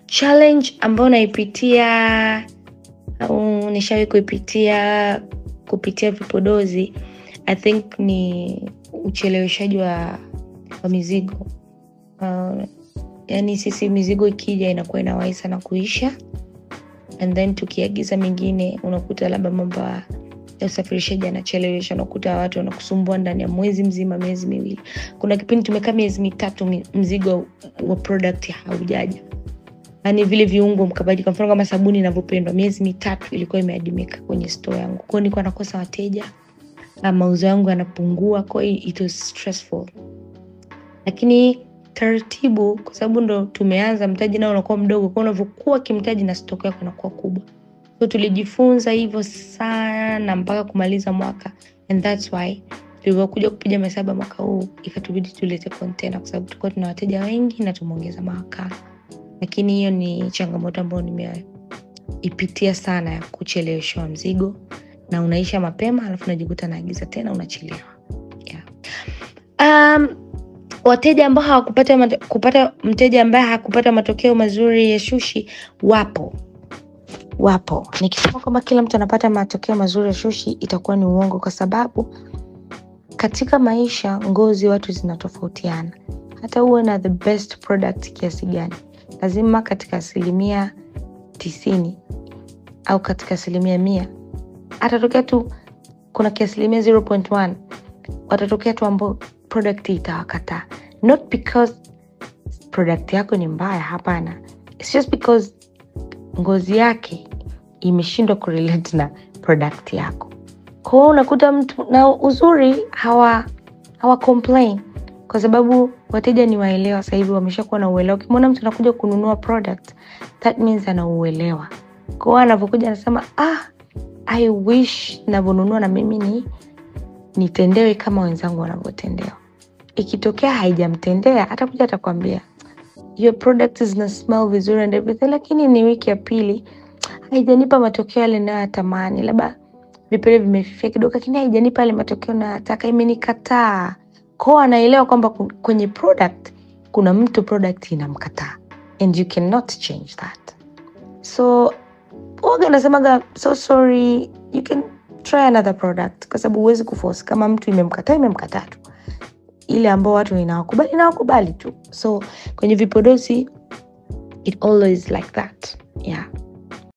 Challenge ambayo naipitia au nishawahi kuipitia kupitia vipodozi, I think ni ucheleweshaji wa mizigo. Yani sisi mizigo ikija inakuwa inawahi sana kuisha, and then tukiagiza mingine unakuta labda mambo ya usafirishaji yanachelewesha, unakuta watu wanakusumbua ndani ya mwezi mzima, miezi miwili. Kuna kipindi tumekaa miezi mitatu mzigo wa product haujaja. Yaani vile viungo mkabadi, kwa mfano kama sabuni ninavyopendwa, miezi mitatu ilikuwa imeadimika kwenye store yangu. Kwa hiyo nilikuwa nakosa wateja na mauzo yangu yanapungua, kwa hiyo it was stressful. Lakini taratibu, kwa sababu ndo tumeanza, mtaji nao unakuwa mdogo, kwa unavyokuwa kimtaji na stock yako inakuwa kubwa. So tulijifunza hivyo sana mpaka kumaliza mwaka, and that's why tulivyokuja kupiga mahesabu mwaka huu ikatubidi tulete container, kwa sababu tulikuwa tuna wateja wengi na tumeongeza mawakala. Lakini hiyo ni changamoto ambayo nimeipitia sana, ya kucheleweshwa mzigo na unaisha mapema alafu unajikuta naagiza tena unachelewa. Wateja ambao kupata mteja ambaye hakupata matokeo mazuri ya sushi wapo. Nikisema kwamba kila mtu anapata matokeo mazuri ya sushi itakuwa ni uongo, kwa sababu katika maisha ngozi watu zinatofautiana. Hata uwe na the best product kiasi gani, lazima katika 90% au katika 100% atatokea tu kuna kiasi 0.1 watatokea tu ambao product itawakataa. Not because product yako ni mbaya, hapana. It's just because ngozi yake imeshindwa correlate na product yako. Kwa hiyo unakuta mtu na uzuri hawa complain, kwa sababu wateja ni waelewa sasa hivi, wameshakuwa na uelewa. Ukimwona mtu anakuja kununua product, that means ana uelewa. Kwa hiyo anapokuja anasema I wish ninavyonunua na mimi nitendewe kama wenzangu wanavyotendewa. Ikitokea haijamtendea, atakuja atakwambia your product is not smell vizuri and everything, lakini ni wiki ya pili haijanipa matokeo yale ninayotamani, labda vipele vimefifia kidogo, lakini haijanipa yale matokeo nataka, imenikataa. Kwa anaelewa kwamba kwenye product kuna mtu product inamkataa, and you cannot change that. So waga nasemaga so sorry, you can try another product, kwa sababu huwezi kuforce. Kama mtu imemkataa tu, ile ambao watu inawakubali tu. So kwenye vipodozi it always like that.